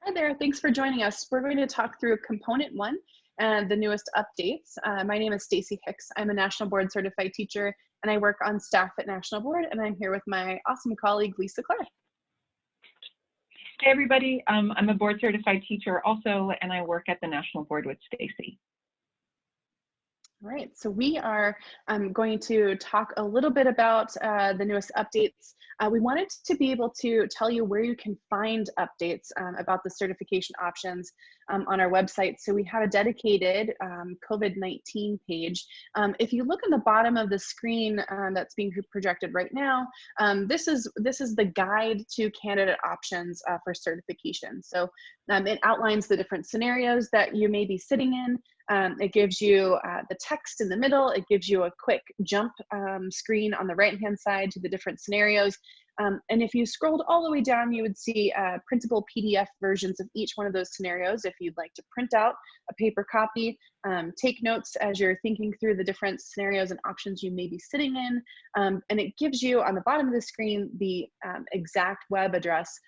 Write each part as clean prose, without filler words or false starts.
Hi there, thanks for joining us. We're going to talk through Component 1 and the newest updates. My name is Stacy Hicks. I'm a National Board Certified teacher and I work on staff at National Board, and I'm here with my awesome colleague, Lisa Clare. Hey everybody, I'm a board certified teacher also, and I work at the National Board with Stacy. All right, so we are going to talk a little bit about the newest updates. We wanted to be able to tell you where you can find updates about the certification options on our website. So we have a dedicated COVID-19 page. If you look on the bottom of the screen that's being projected right now, this is the guide to candidate options for certification. So it outlines the different scenarios that you may be sitting in. It gives you the text in the middle. It gives you a quick jump screen on the right-hand side to the different scenarios. And if you scrolled all the way down, you would see printable PDF versions of each one of those scenarios if you'd like to print out a paper copy, take notes as you're thinking through the different scenarios and options you may be sitting in. And it gives you on the bottom of the screen the exact web address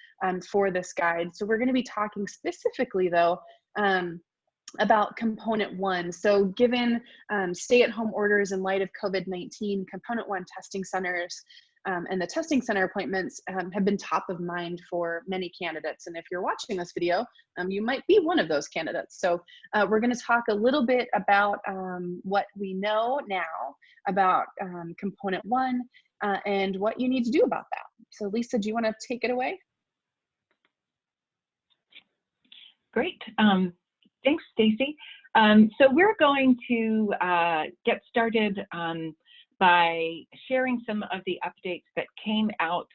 for this guide. So we're going to be talking specifically though about Component 1. So given stay-at-home orders in light of COVID-19, Component 1 testing centers and the testing center appointments have been top of mind for many candidates. And if you're watching this video, you might be one of those candidates. So we're going to talk a little bit about what we know now about Component 1 and what you need to do about that. So Lisa, do you want to take it away? Great. Thanks, Stacy. So we're going to get started by sharing some of the updates that came out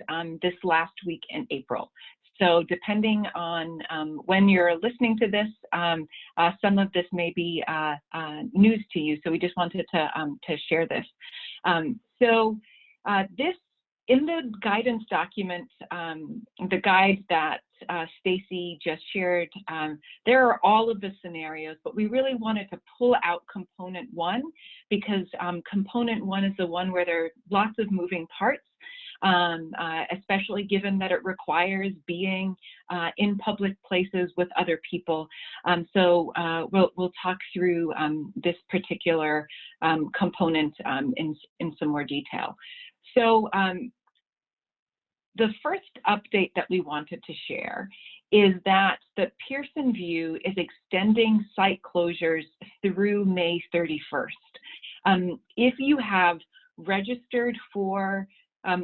this last week in April. So depending on when you're listening to this, some of this may be news to you. So we just wanted to share this. This in the guidance document, the guide that Stacy just shared, there are all of the scenarios, but we really wanted to pull out Component 1 because Component 1 is the one where there are lots of moving parts, especially given that it requires being in public places with other people. We'll talk through this particular component in some more detail. So the first update that we wanted to share is that the Pearson VUE is extending site closures through May 31st. If you have registered for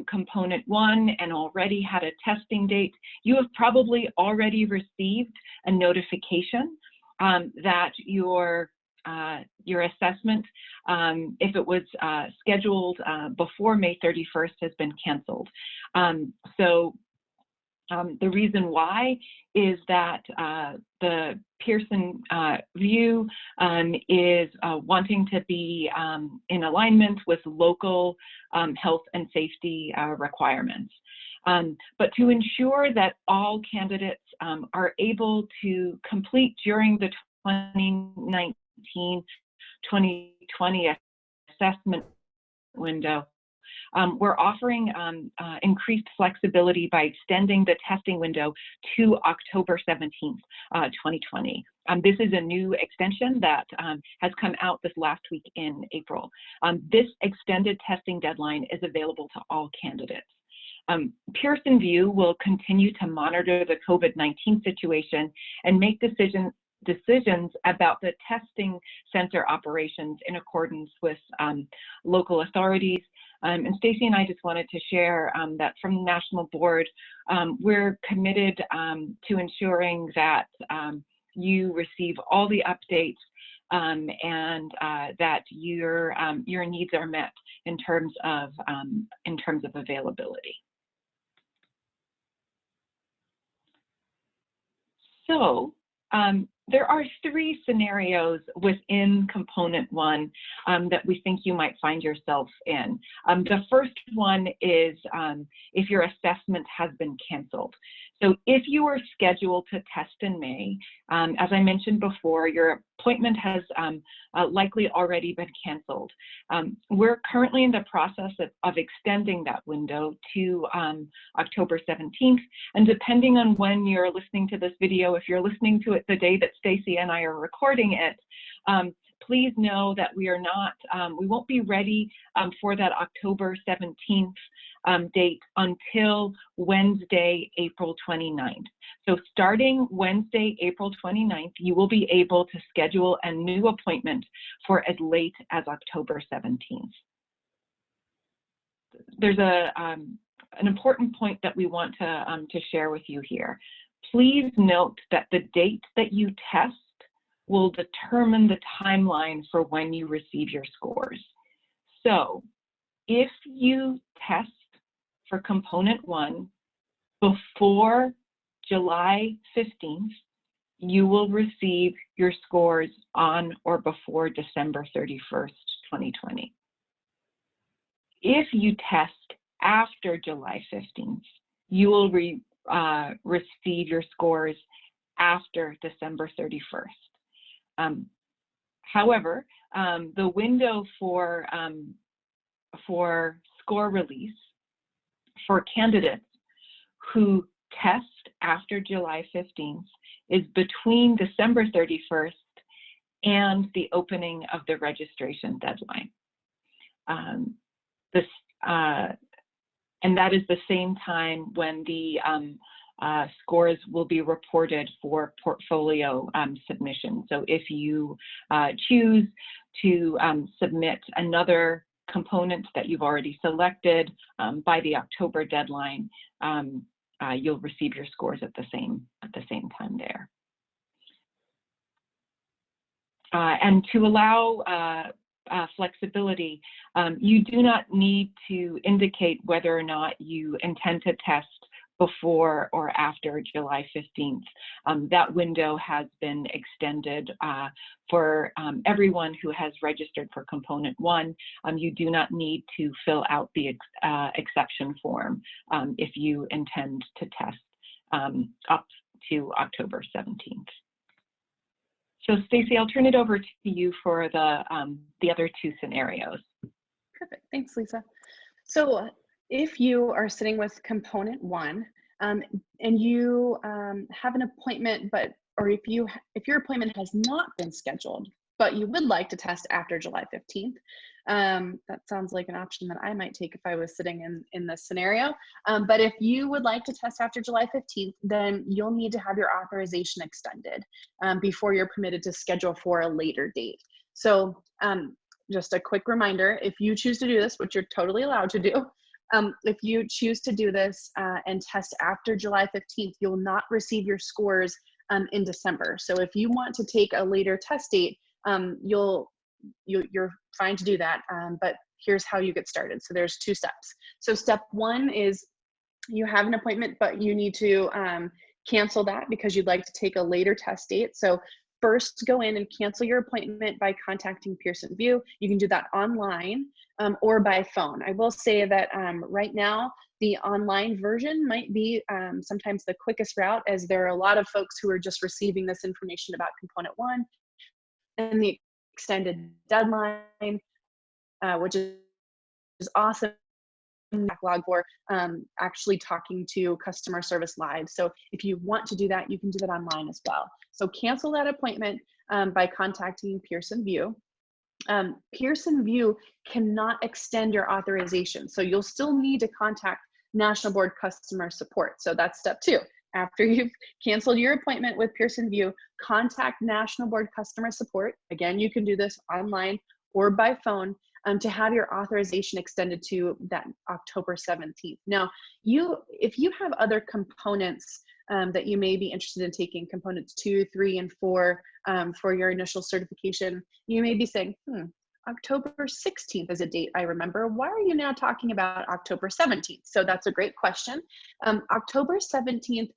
Component 1 and already had a testing date, you have probably already received a notification that your assessment, if it was scheduled before May 31st, has been canceled. The reason why is that the Pearson VUE is wanting to be in alignment with local health and safety requirements. But to ensure that all candidates are able to complete during the 2019-2020 assessment window, we're offering increased flexibility by extending the testing window to October 17th, 2020. This is a new extension that has come out this last week in April. This extended testing deadline is available to all candidates. Pearson VUE will continue to monitor the COVID-19 situation and make decisions about the testing center operations in accordance with local authorities. And Stacy and I just wanted to share that from the National Board, we're committed to ensuring that you receive all the updates and that your needs are met in terms of availability. So there are 3 scenarios within component 1 that we think you might find yourself in. The first one is if your assessment has been canceled. So if you were scheduled to test in May, as I mentioned before, your appointment has likely already been canceled. We're currently in the process of extending that window to October 17th. And depending on when you're listening to this video, if you're listening to it the day that Stacy and I are recording it, please know that we are not, we won't be ready for that October 17th date until Wednesday, April 29th. So starting Wednesday, April 29th, you will be able to schedule a new appointment for as late as October 17th. There's an important point that we want to share with you here. Please note that the date that you test will determine the timeline for when you receive your scores. So if you test for component 1 before July 15th, you will receive your scores on or before December 31st, 2020. If you test after July 15th, you will receive your scores after December 31st. However, the window for score release for candidates who test after July 15th is between December 31st and the opening of the registration deadline. And that is the same time when the scores will be reported for portfolio submission. So if you choose to submit another component that you've already selected by the October deadline, you'll receive your scores at the same time there. And to allow flexibility, you do not need to indicate whether or not you intend to test before or after July 15th. That window has been extended for everyone who has registered for component 1. You do not need to fill out the exception form if you intend to test up to October 17th. So Stacy, I'll turn it over to you for the other 2 scenarios. Perfect, thanks, Lisa. So if you are sitting with component 1 and you have an appointment, or if your appointment has not been scheduled, but you would like to test after July 15th, that sounds like an option that I might take if I was sitting in this scenario. But if you would like to test after July 15th, then you'll need to have your authorization extended before you're permitted to schedule for a later date. So just a quick reminder, if you choose to do this, which you're totally allowed to do, if you choose to do this and test after July 15th, you'll not receive your scores in December. So if you want to take a later test date, you're fine to do that, but here's how you get started. So there's 2 steps. So step 1 is you have an appointment, but you need to cancel that because you'd like to take a later test date. So first go in and cancel your appointment by contacting Pearson VUE. You can do that online or by phone. I will say that right now, the online version might be sometimes the quickest route, as there are a lot of folks who are just receiving this information about component 1 and the extended deadline, which is awesome. Backlog for actually talking to customer service live. So if you want to do that, you can do that online as well. So cancel that appointment by contacting Pearson VUE. Pearson VUE cannot extend your authorization. So you'll still need to contact National Board Customer Support. So that's step 2. After you've canceled your appointment with Pearson VUE, contact National Board Customer Support. Again, you can do this online or by phone to have your authorization extended to that October 17th. Now, if you have other components that you may be interested in taking, components 2, 3, and 4 for your initial certification, you may be saying, October 16th is a date I remember. Why are you now talking about October 17th? So that's a great question. October 17th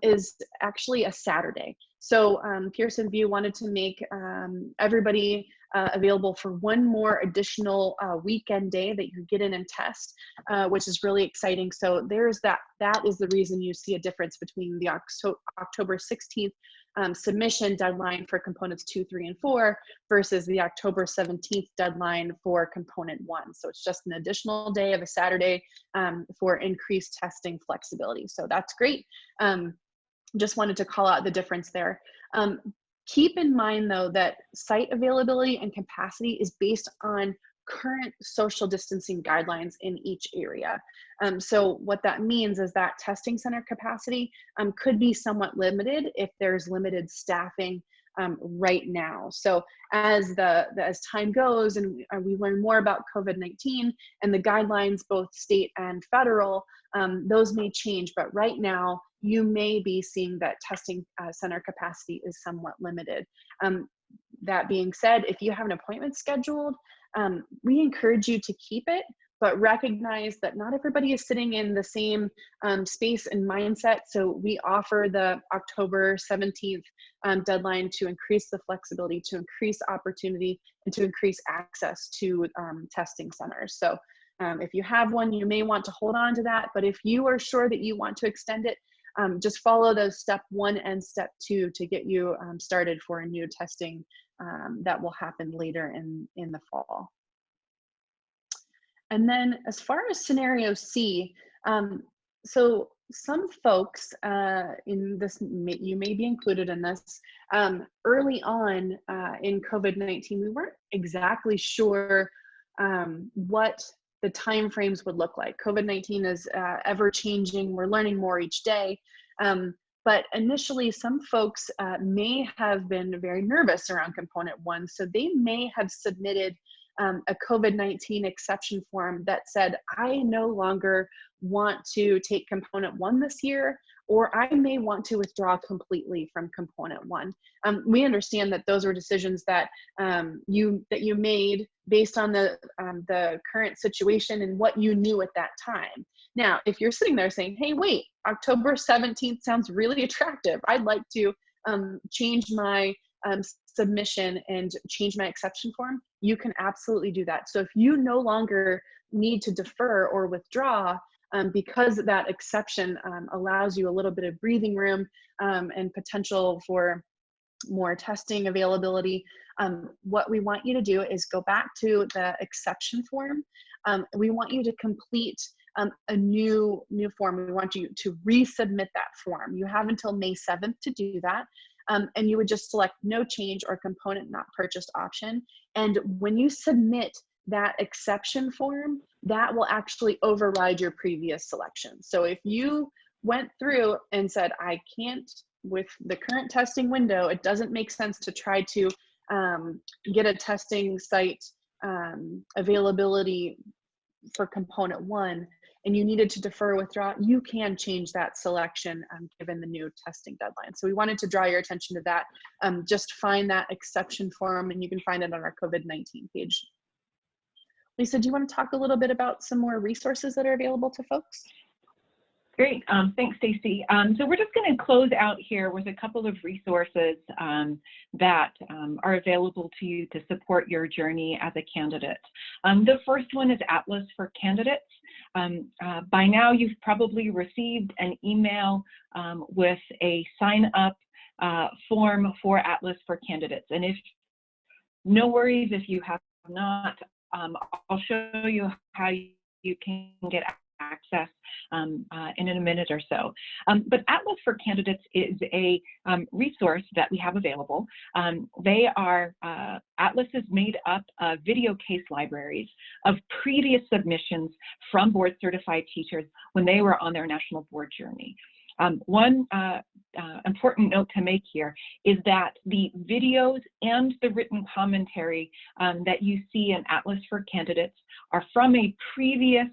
is actually a Saturday. So Pearson VUE wanted to make everybody available for one more additional weekend day that you can get in and test, which is really exciting. So there's that. That is the reason you see a difference between the October 16th submission deadline for components 2, 3, and 4 versus the October 17th deadline for component 1. So it's just an additional day of a Saturday for increased testing flexibility. So that's great. Just wanted to call out the difference there. Keep in mind though that site availability and capacity is based on current social distancing guidelines in each area. So what that means is that testing center capacity could be somewhat limited if there's limited staffing right now. So as time goes and we learn more about COVID-19 and the guidelines, both state and federal, those may change, but right now you may be seeing that testing center capacity is somewhat limited. That being said, if you have an appointment scheduled, we encourage you to keep it, but recognize that not everybody is sitting in the same space and mindset. So we offer the October 17th deadline to increase the flexibility, to increase opportunity, and to increase access to testing centers. So if you have one, you may want to hold on to that, but if you are sure that you want to extend it, just follow those step 1 and step 2 to get you started for a new testing that will happen later in the fall. And then as far as scenario C, so some folks in this, you may be included in this, early on in COVID-19, we weren't exactly sure what the timeframes would look like. COVID-19 is ever changing. We're learning more each day. But initially, some folks may have been very nervous around component 1. So they may have submitted a COVID-19 exception form that said, I no longer want to take component 1 this year, or I may want to withdraw completely from component 1. We understand that those were decisions that you made based on the current situation and what you knew at that time. Now, if you're sitting there saying, hey, wait, October 17th sounds really attractive, I'd like to change my submission and change my exception form, you can absolutely do that. So if you no longer need to defer or withdraw because that exception allows you a little bit of breathing room and potential for more testing availability, what we want you to do is go back to the exception form. We want you to complete a new form. We want you to resubmit that form. You have until May 7th to do that. And you would just select no change or component not purchased option. And when you submit that exception form, that will actually override your previous selection. So if you went through and said, I can't, with the current testing window, it doesn't make sense to try to get a testing site availability for component 1, and you needed to defer or withdraw, you can change that selection given the new testing deadline. So we wanted to draw your attention to that. Just find that exception form, and you can find it on our COVID-19 page. Lisa, do you want to talk a little bit about some more resources that are available to folks? Great, thanks, Stacy. So we're just going to close out here with a couple of resources that are available to you to support your journey as a candidate. The first one is Atlas for Candidates. By now, you've probably received an email with a sign-up form for Atlas for Candidates. And no worries if you have not, I'll show you how you can get access in a minute or so. But Atlas for Candidates is a resource that we have available. Atlas is made up of video case libraries of previous submissions from board certified teachers when they were on their national board journey. One important note to make here is that the videos and the written commentary that you see in Atlas for Candidates are from a previous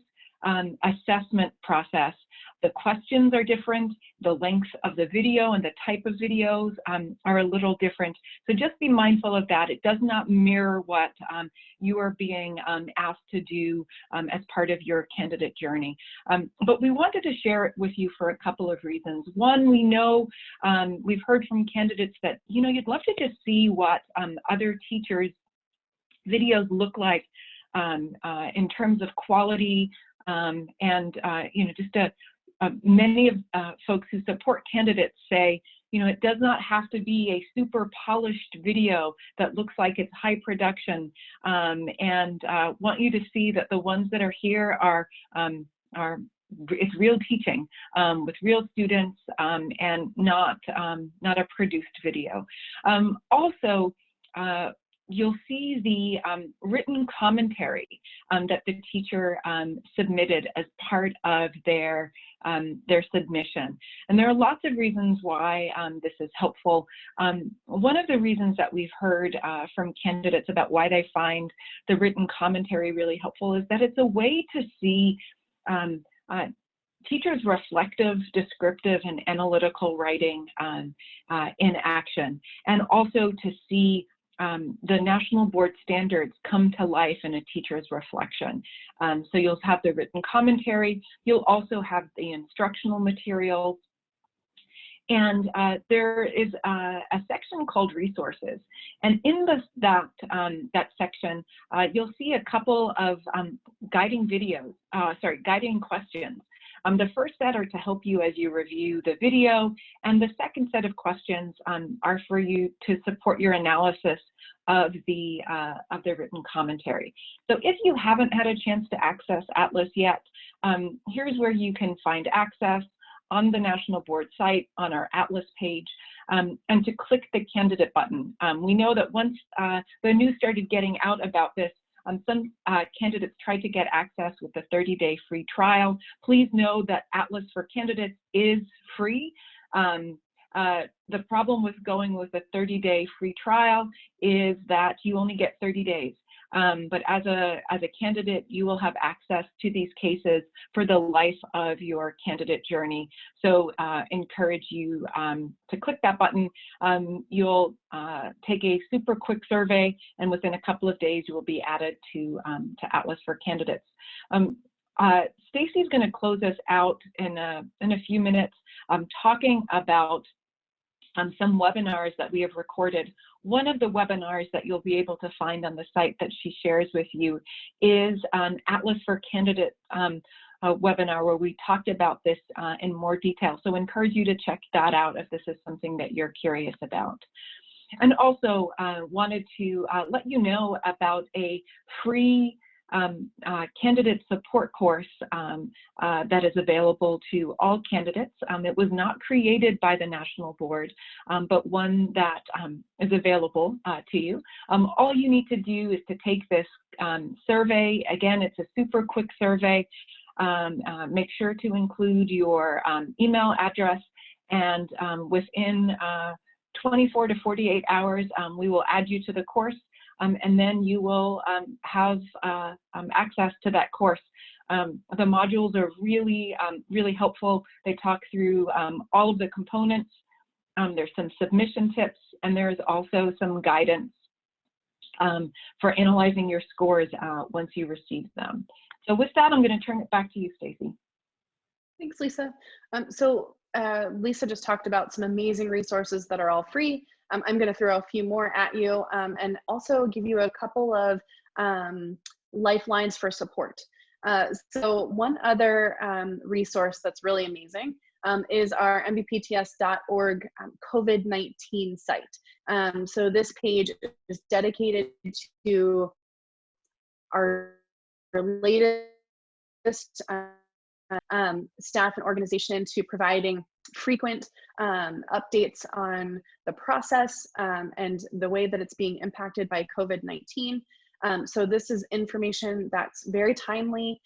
assessment process. The questions are different, the length of the video and the type of videos are a little different. So just be mindful of that. It does not mirror what you are being asked to do as part of your candidate journey. But we wanted to share it with you for a couple of reasons. One, we know we've heard from candidates that, you know, you'd love to just see what other teachers' videos look like in terms of quality and, you know, just many of folks who support candidates say, you know, it does not have to be a super polished video that looks like it's high production, and want you to see that the ones that are here are it's real teaching with real students and not a produced video. Also, you'll see the written commentary that the teacher submitted as part of their submission. And there are lots of reasons why this is helpful. One of the reasons that we've heard from candidates about why they find the written commentary really helpful is that it's a way to see teachers' reflective, descriptive, and analytical writing in action, and also to see the national board standards come to life in a teacher's reflection. So you'll have the written commentary, you'll also have the instructional materials, and there is a section called resources. And in that section, you'll see a couple of guiding questions. The first set are to help you as you review the video, and the second set of questions are for you to support your analysis of the written commentary. So if you haven't had a chance to access Atlas yet, here's where you can find access on the National Board site on our Atlas page, and to click the candidate button. We know that once the news started getting out about this, some candidates tried to get access with the 30-day free trial. Please know that Atlas for Candidates is free. The problem with going with a 30-day free trial is that you only get 30 days. But as a candidate, you will have access to these cases for the life of your candidate journey. So encourage you to click that button. You'll take a super quick survey, and within a couple of days, you will be added to Atlas for Candidates. Stacy's going to close us out in a few minutes talking about some webinars that we have recorded. One of the webinars that you'll be able to find on the site that she shares with you is an Atlas for Candidate webinar where we talked about this in more detail. So encourage you to check that out if this is something that you're curious about. And also wanted to let you know about a free candidate support course that is available to all candidates. It was not created by the National Board, but one that is available to you. All you need to do is to take this survey. Again, it's a super quick survey. Make sure to include your email address, and within 24 to 48 hours, we will add you to the course. And then you will have access to that course. The modules are really, really helpful. They talk through all of the components. There's some submission tips, and there's also some guidance for analyzing your scores once you receive them. So with that, I'm going to turn it back to you, Stacy. Thanks, Lisa. Lisa just talked about some amazing resources that are all free. I'm going to throw a few more at you and also give you a couple of lifelines for support. So one other resource that's really amazing is our mbpts.org COVID-19 site. So this page is dedicated to our latest staff and organization to providing frequent updates on the process and the way that it's being impacted by COVID-19. So this is information that's very timely.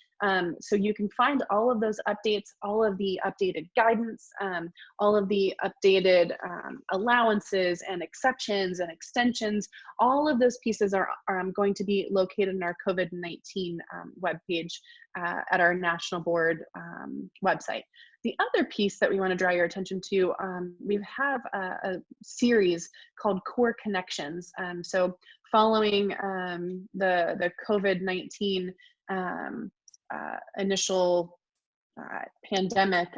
So you can find all of those updates, all of the updated guidance, all of the updated allowances and exceptions and extensions. All of those pieces are going to be located in our COVID-19 webpage at our National Board website. The other piece that we want to draw your attention to, we have a series called Core Connections. So following the COVID-19 initial pandemic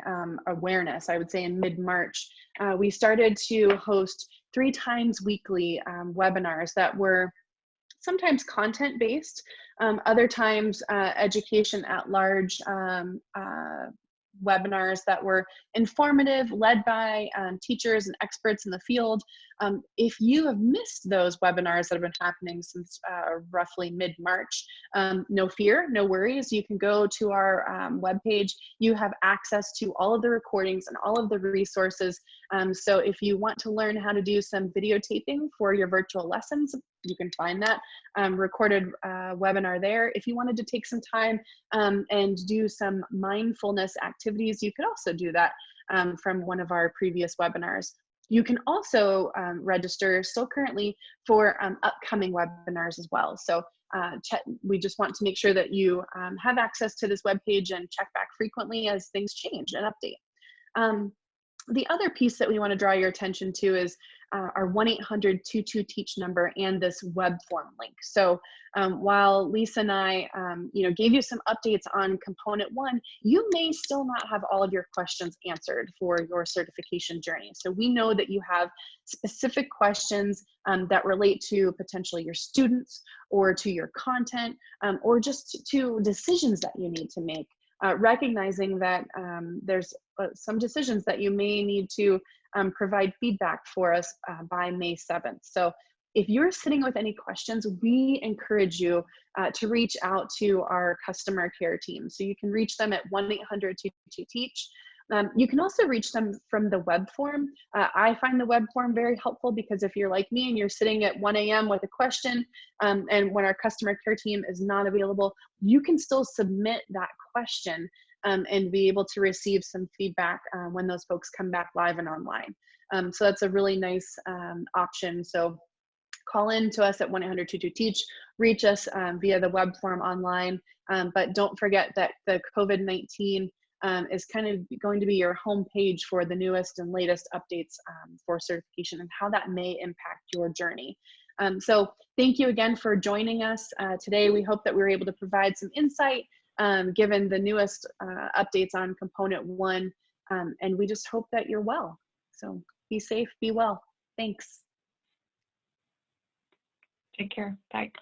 awareness, I would say in mid-March, we started to host 3 times weekly webinars that were sometimes content-based, other times education at large webinars that were informative, led by teachers and experts in the field. If you have missed those webinars that have been happening since roughly mid-March, no fear, no worries. You can go to our webpage. You have access to all of the recordings and all of the resources. So if you want to learn how to do some videotaping for your virtual lessons, you can find that recorded webinar there. If you wanted to take some time and do some mindfulness activities, you could also do that from one of our previous webinars. You can also register still currently for upcoming webinars as well. So we just want to make sure that you have access to this webpage and check back frequently as things change and update. The other piece that we want to draw your attention to is our 1-800-22-TEACH number and this web form link. So while Lisa and I gave you some updates on component 1, you may still not have all of your questions answered for your certification journey. So we know that you have specific questions that relate to potentially your students or to your content or just to decisions that you need to make. Recognizing that there's some decisions that you may need to provide feedback for us by May 7th. So if you're sitting with any questions, we encourage you to reach out to our customer care team. So you can reach them at 1-800-22-TEACH. You can also reach them from the web form. I find the web form very helpful because if you're like me and you're sitting at 1 a.m. with a question and when our customer care team is not available, you can still submit that question and be able to receive some feedback when those folks come back live and online. So that's a really nice option. So call in to us at 1-800-22-TEACH, reach us via the web form online, but don't forget that the COVID-19 is kind of going to be your homepage for the newest and latest updates for certification and how that may impact your journey. So thank you again for joining us today. We hope that we were able to provide some insight given the newest updates on component 1, and we just hope that you're well. So be safe, be well. Thanks. Take care. Bye.